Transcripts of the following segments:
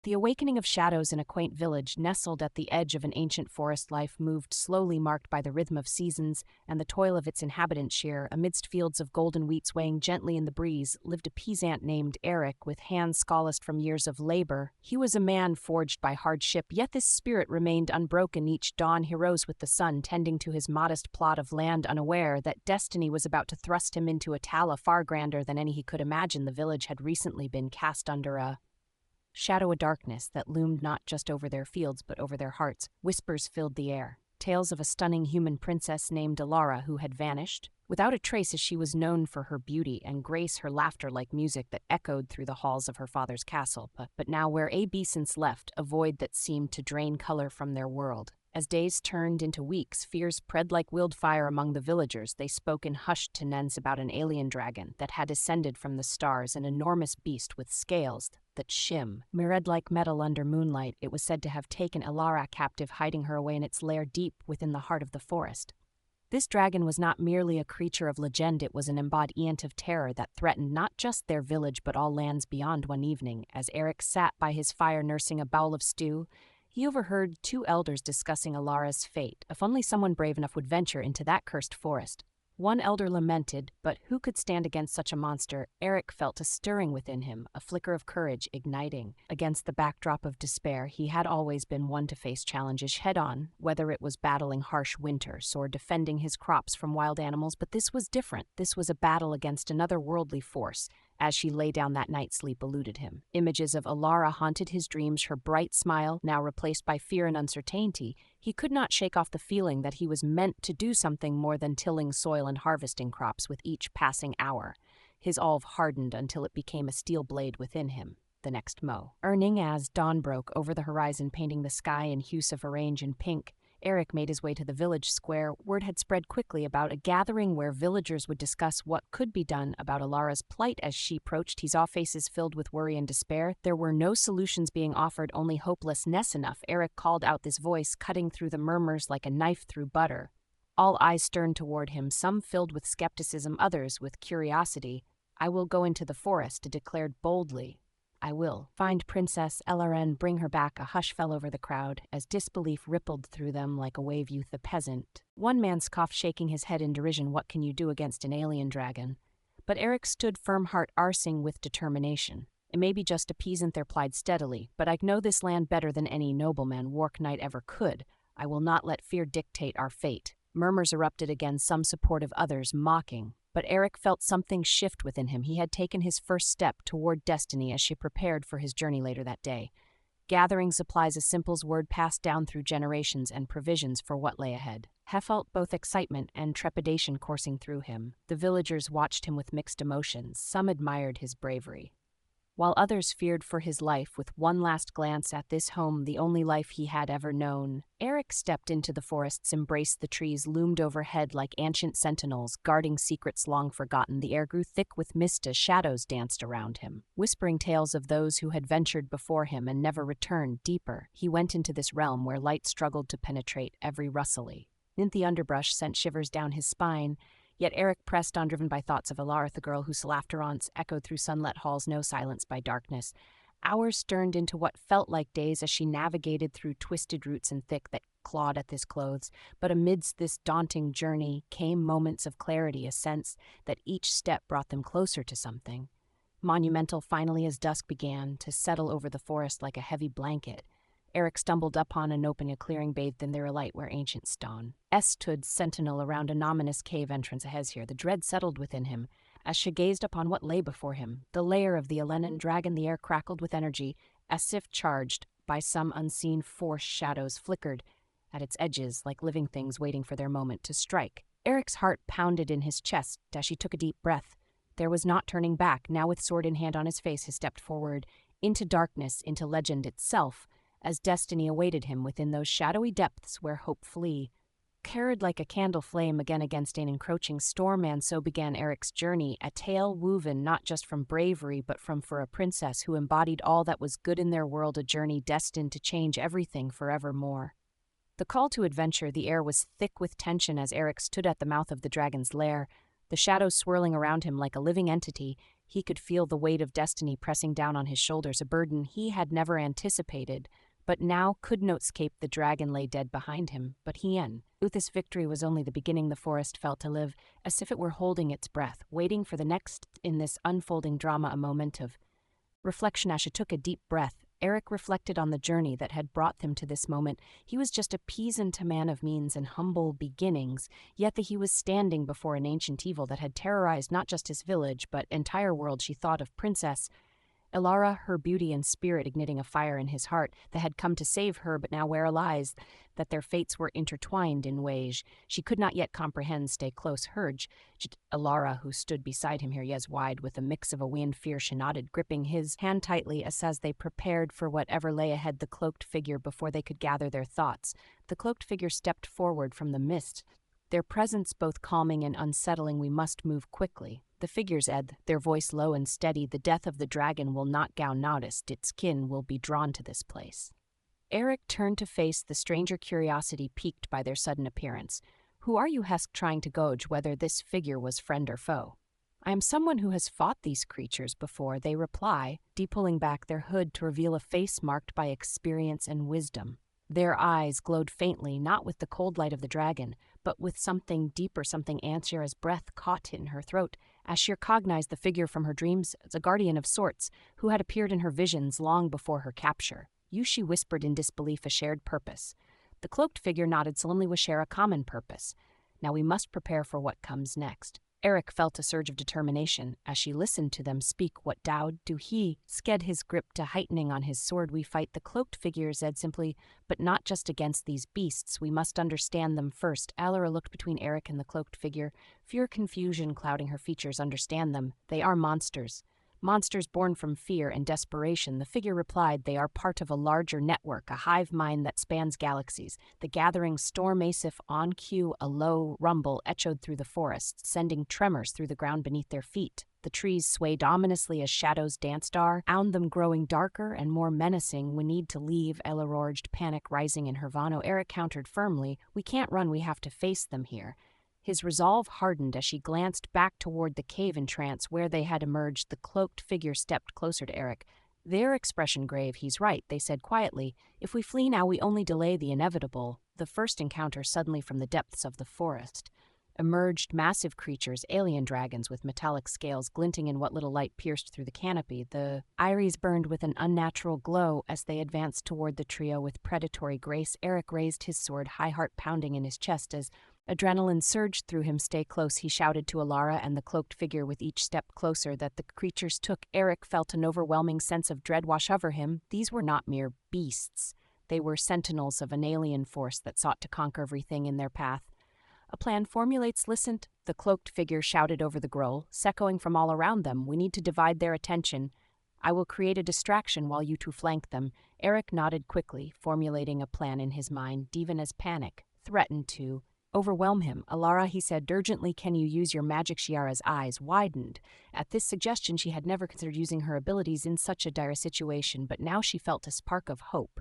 The awakening of shadows in a quaint village nestled at the edge of an ancient forest life moved slowly, marked by the rhythm of seasons and the toil of its inhabitants. Here, amidst fields of golden wheat swaying gently in the breeze, lived a peasant named Eric, with hands scalded from years of labor. He was a man forged by hardship, yet this spirit remained unbroken. Each dawn he rose with the sun, tending to his modest plot of land, unaware that destiny was about to thrust him into a tala far grander than any he could imagine. The village had recently been cast under a shadow, a darkness that loomed not just over their fields but over their hearts. Whispers filled the air, tales of a stunning human princess named Elara who had vanished without a trace, as she was known for her beauty and grace, her laughter like music that echoed through the halls of her father's castle. But now where since left, a void that seemed to drain color from their world. As days turned into weeks, fears spread like wildfire among the villagers. They spoke in hushed tones about an alien dragon that had descended from the stars, an enormous beast with scales that mirrored like metal under moonlight. It was said to have taken Elara captive, hiding her away in its lair deep within the heart of the forest. This dragon was not merely a creature of legend, it was an embodiment of terror that threatened not just their village but all lands beyond. One evening, as Eric sat by his fire nursing a bowl of stew, he overheard two elders discussing Elara's fate. If only someone brave enough would venture into that cursed forest. One elder lamented, but who could stand against such a monster? Eric felt a stirring within him, a flicker of courage igniting. Against the backdrop of despair, he had always been one to face challenges head-on, whether it was battling harsh winters or defending his crops from wild animals. But this was different. This was a battle against another worldly force. As she lay down that night, sleep eluded him. Images of Elara haunted his dreams, her bright smile now replaced by fear and uncertainty. He could not shake off the feeling that he was meant to do something more than tilling soil and harvesting crops. With each passing hour, his olive hardened until it became a steel blade within him. The next earning as dawn broke over the horizon, painting the sky in hues of orange and pink, Eric made his way to the village square. Word had spread quickly about a gathering where villagers would discuss what could be done about Elara's plight. As she approached, he saw faces filled with worry and despair. There were no solutions being offered, only hopelessness. Enough. Eric called out, this voice cutting through the murmurs like a knife through butter. All eyes turned toward him, some filled with skepticism, others with curiosity. "I will go into the forest," declared boldly. "I will find Princess Elara and bring her back." A hush fell over the crowd as disbelief rippled through them like a wave. "Youth, the peasant." One man scoffed, shaking his head in derision. "What can you do against an alien dragon?" But Eric stood firm, heart arsing with determination. "It may be just a peasant," there plied steadily, "but I know this land better than any nobleman, war knight ever could. I will not let fear dictate our fate." Murmurs erupted again, some supportive, others mocking. But Eric felt something shift within him. He had taken his first step toward destiny as she prepared for his journey later that day. Gathering supplies, a simple word passed down through generations, and provisions for what lay ahead. He felt both excitement and trepidation coursing through him. The villagers watched him with mixed emotions. Some admired his bravery, while others feared for his life. With one last glance at this home, the only life he had ever known, Eric stepped into the forests, embraced the trees, loomed overhead like ancient sentinels, guarding secrets long forgotten. The air grew thick with mist as shadows danced around him, whispering tales of those who had ventured before him and never returned. Deeper, he went into this realm where light struggled to penetrate every rustling. The underbrush sent shivers down his spine. Yet Eric pressed on, driven by thoughts of Elara, the girl whose laughter aunts echoed through sunlit halls, no silenced by darkness. Hours turned into what felt like days as she navigated through twisted roots and thick that clawed at his clothes. But amidst this daunting journey came moments of clarity, a sense that each step brought them closer to something monumental. Finally, as dusk began to settle over the forest like a heavy blanket, Eric stumbled upon an open clearing bathed in their light where ancient stone stood sentinel around an ominous cave entrance ahead. Here, the dread settled within him as she gazed upon what lay before him. The lair of the Elenan dragon. The air crackled with energy, as if charged by some unseen force. Shadows flickered at its edges like living things waiting for their moment to strike. Eric's heart pounded in his chest as he took a deep breath. There was not turning back. Now, with sword in hand on his face, he stepped forward into darkness, into legend itself, as destiny awaited him within those shadowy depths where hope flee. Carried like a candle flame again against an encroaching storm, and so began Eric's journey, a tale woven not just from bravery but from for a princess who embodied all that was good in their world, a journey destined to change everything forevermore. The call to adventure. The air was thick with tension as Eric stood at the mouth of the dragon's lair, the shadows swirling around him like a living entity. He could feel the weight of destiny pressing down on his shoulders, a burden he had never anticipated, but now could not escape. The dragon lay dead behind him, but with this victory was only the beginning. The forest felt to live, as if it were holding its breath, waiting for the next in this unfolding drama. A moment of reflection. As she took a deep breath, Eric reflected on the journey that had brought them to this moment. He was just a peasant, a man of means and humble beginnings, yet that he was standing before an ancient evil that had terrorized not just his village, but entire world. She thought of Princess Elara, her beauty and spirit igniting a fire in his heart that had come to save her, but now where lies that their fates were intertwined in ways she could not yet comprehend. Stay close, Herge. Elara, who stood beside him here, yes, wide, with a mix of awe and fear, she nodded, gripping his hand tightly as they prepared for whatever lay ahead. The cloaked figure, before they could gather their thoughts, the cloaked figure stepped forward from the mist, their presence both calming and unsettling. We must move quickly. The figures said, their voice low and steady. The death of the dragon will not go noticed. Its kin will be drawn to this place. Eric turned to face the stranger, curiosity piqued by their sudden appearance. Who are you, Hesk, trying to gauge whether this figure was friend or foe? I am someone who has fought these creatures before, they reply, pulling back their hood to reveal a face marked by experience and wisdom. Their eyes glowed faintly, not with the cold light of the dragon, but with something deeper, something answer. As breath caught in her throat, as she recognized the figure from her dreams as a guardian of sorts, who had appeared in her visions long before her capture. You, she whispered in disbelief, a shared purpose. The cloaked figure nodded solemnly. We share a common purpose. Now we must prepare for what comes next. Eric felt a surge of determination as she listened to them speak. What do he sked his grip to heightening on his sword. We fight, the cloaked figure said simply, but not just against these beasts. We must understand them first. Elara looked between Eric and the cloaked figure, fear, confusion clouding her features. Understand them. They are monsters. Monsters born from fear and desperation. The figure replied, they are part of a larger network, a hive mind that spans galaxies. The gathering storm, Asif on cue, a low rumble echoed through the forest, sending tremors through the ground beneath their feet. The trees swayed ominously as shadows danced around them, growing darker and more menacing. We need to leave, Ella roared, panic rising in her vano. Eric countered firmly, we can't run, we have to face them here. His resolve hardened as she glanced back toward the cave in trance where they had emerged. The cloaked figure stepped closer to Eric. Their expression grave. He's right, they said quietly. If we flee now, we only delay the inevitable. The first encounter, suddenly from the depths of the forest emerged massive creatures, alien dragons with metallic scales glinting in what little light pierced through the canopy. The iris burned with an unnatural glow as they advanced toward the trio with predatory grace. Eric raised his sword, high, heart pounding in his chest as adrenaline surged through him. Stay close, he shouted to Elara and the cloaked figure. With each step closer that the creatures took, Eric felt an overwhelming sense of dread wash over him. These were not mere beasts. They were sentinels of an alien force that sought to conquer everything in their path. A plan formulates. Listened, the cloaked figure shouted over the growl, echoing from all around them. We need to divide their attention. I will create a distraction while you two flank them. Eric nodded quickly, formulating a plan in his mind, even as panic threatened to overwhelm him. Elara, he said urgently, can you use your magic? Shiara's eyes widened. At this suggestion, she had never considered using her abilities in such a dire situation, but now she felt a spark of hope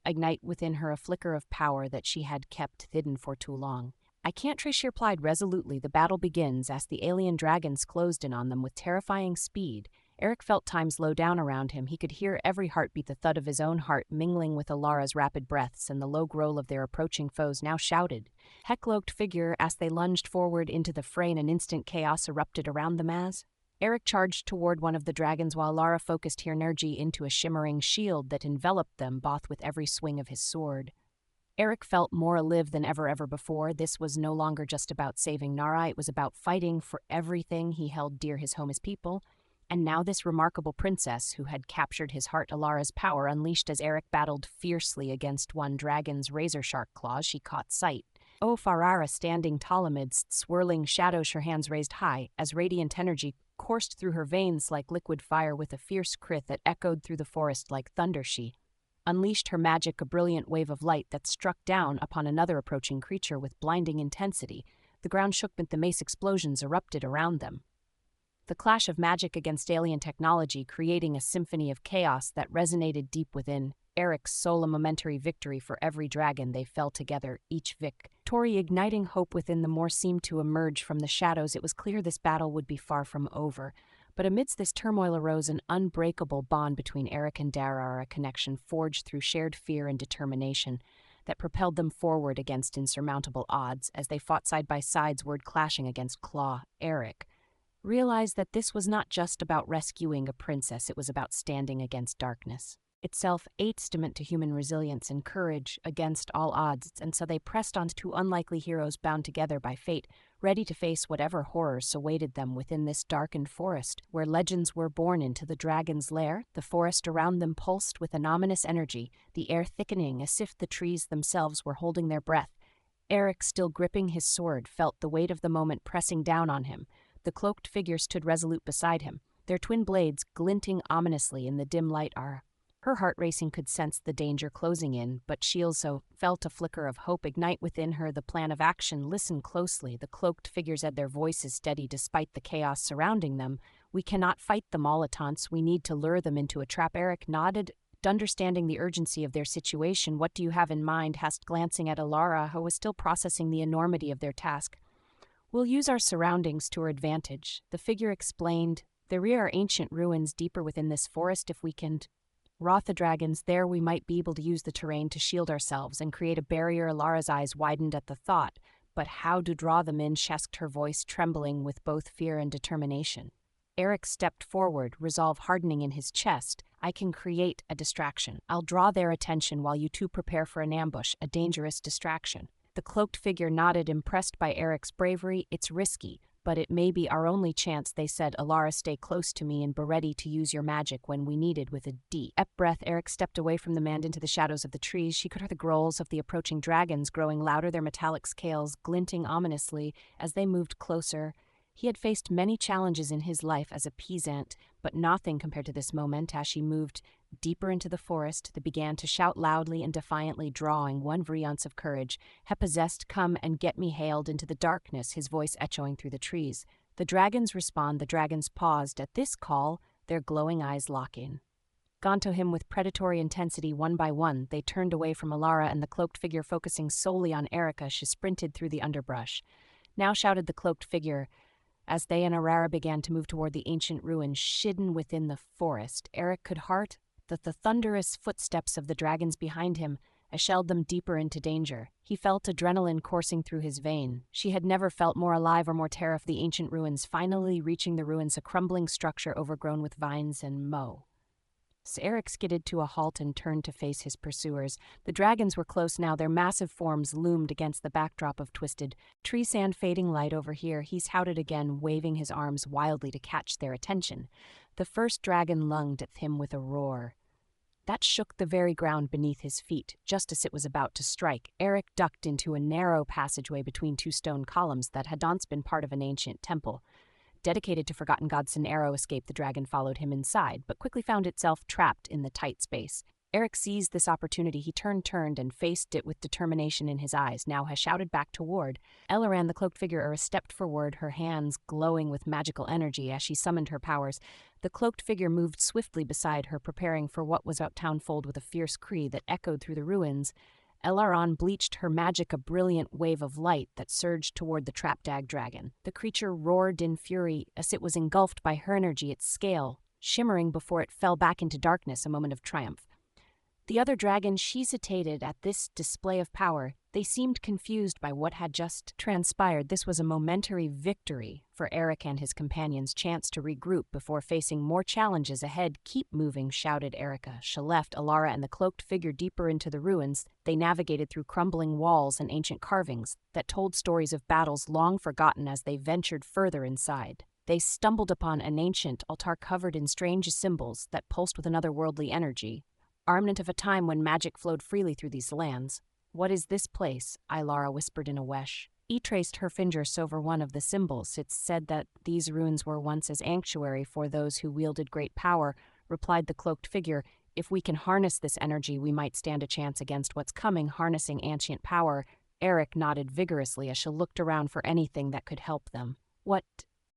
ignite within her, a flicker of power that she had kept hidden for too long. I can't, she replied resolutely. The battle begins as the alien dragons closed in on them with terrifying speed. Eric felt time slow down around him. He could hear every heartbeat, the thud of his own heart mingling with Elara's rapid breaths and the low growl of their approaching foes. Now shouted. Cloaked figure as they lunged forward into the fray. In an instant, chaos erupted around them as Eric charged toward one of the dragons while Elara focused her energy into a shimmering shield that enveloped them both with every swing of his sword. Eric felt more alive than ever before. This was no longer just about saving Nara, it was about fighting for everything he held dear, his home, his people. And now this remarkable princess who had captured his heart. Elara's power unleashed as Eric battled fiercely against one dragon's razor-sharp claws. She caught sight. Farara standing tall amidst swirling shadows, her hands raised high, as radiant energy coursed through her veins like liquid fire with a fierce crit that echoed through the forest like thunder. She unleashed her magic, a brilliant wave of light that struck down upon another approaching creature with blinding intensity. The ground shook, but the mace explosions erupted around them. The clash of magic against alien technology, creating a symphony of chaos that resonated deep within Eric's soul. A momentary victory for every dragon. They fell together, each victory igniting hope within them. More seemed to emerge from the shadows. It was clear this battle would be far from over, But amidst this turmoil arose an unbreakable bond between Eric and Dara, a connection forged through shared fear and determination that propelled them forward against insurmountable odds. As they fought side by side, word clashing against claw. Eric realized that this was not just about rescuing a princess, it was about standing against darkness itself, a testament to human resilience and courage against all odds. And so they pressed on, two unlikely heroes bound together by fate, ready to face whatever horrors awaited them within this darkened forest, where legends were born into the dragon's lair. The forest around them pulsed with an ominous energy, the air thickening as if the trees themselves were holding their breath. Eric, still gripping his sword, felt the weight of the moment pressing down on him. The cloaked figure stood resolute beside him, their twin blades glinting ominously in the dim light. Her heart racing could sense the danger closing in, but she also felt a flicker of hope ignite within her. The plan of action. Listen closely. The cloaked figures had their voices steady despite the chaos surrounding them. We cannot fight them all at once. We need to lure them into a trap. Eric nodded, understanding the urgency of their situation. What do you have in mind? Asked, glancing at Elara, who was still processing the enormity of their task. We'll use our surroundings to our advantage, the figure explained. There are ancient ruins deeper within this forest. If we can wrath the dragons there, we might be able to use the terrain to shield ourselves and create a barrier. Elara's eyes widened at the thought. But how to draw them in? Asked, her voice trembling with both fear and determination. Eric stepped forward, resolve hardening in his chest. I can create a distraction. I'll draw their attention while you two prepare for an ambush, a dangerous distraction. The cloaked figure nodded, impressed by Eric's bravery. It's risky, but it may be our only chance, they said. Elara, stay close to me and be ready to use your magic when we need it. With a deep breath, Eric stepped away from the man into the shadows of the trees. She could hear the growls of the approaching dragons growing louder, their metallic scales glinting ominously as they moved closer. He had faced many challenges in his life as a peasant, but nothing compared to this moment. As she moved deeper into the forest, they began to shout loudly and defiantly, drawing one every ounce of courage. Possessed, come and get me, hailed into the darkness, his voice echoing through the trees. The dragons respond. The dragons paused at this call, their glowing eyes locking. Gone to him with predatory intensity. One by one, they turned away from Elara and the cloaked figure, focusing solely on Erica. She sprinted through the underbrush. Now, shouted the cloaked figure, as they and Elara began to move toward the ancient ruins hidden within the forest. Eric could hear the thunderous footsteps of the dragons behind him, shelled them deeper into danger. He felt adrenaline coursing through his vein. She had never felt more alive or more terrified. The ancient ruins, finally reaching the ruins, a crumbling structure overgrown with vines and moss. Eric skidded to a halt and turned to face his pursuers. The dragons were close now, their massive forms loomed against the backdrop of twisted tree sand. Fading light over here, he shouted again, waving his arms wildly to catch their attention. The first dragon lunged at him with a roar that shook the very ground beneath his feet. Just as it was about to strike, Eric ducked into a narrow passageway between two stone columns that had once been part of an ancient temple dedicated to forgotten gods. An arrow escaped. The dragon followed him inside, but quickly found itself trapped in the tight space. Eric seized this opportunity. He turned and faced it with determination in his eyes. Now has shouted back toward Elara. The cloaked figure stepped forward, her hands glowing with magical energy as she summoned her powers. The cloaked figure moved swiftly beside her, preparing for what was about to unfold. With a fierce cry that echoed through the ruins, Elara bleached her magic, a brilliant wave of light that surged toward the trapdag dragon. The creature roared in fury as it was engulfed by her energy, its scale shimmering before it fell back into darkness, a moment of triumph. The other dragons hesitated at this display of power. They seemed confused by what had just transpired. This was a momentary victory for Eric and his companions, chance to regroup before facing more challenges ahead. Keep moving, shouted Erica. She left Elara and the cloaked figure deeper into the ruins. They navigated through crumbling walls and ancient carvings that told stories of battles long forgotten. As they ventured further inside, they stumbled upon an ancient altar covered in strange symbols that pulsed with an otherworldly energy, remnant of a time when magic flowed freely through these lands. What is this place? Elara whispered in a wesh. He traced her fingers over one of the symbols. It's said that these ruins were once as sanctuary for those who wielded great power, replied the cloaked figure. If we can harness this energy, we might stand a chance against what's coming. Harnessing ancient power, Eric nodded vigorously as she looked around for anything that could help them. What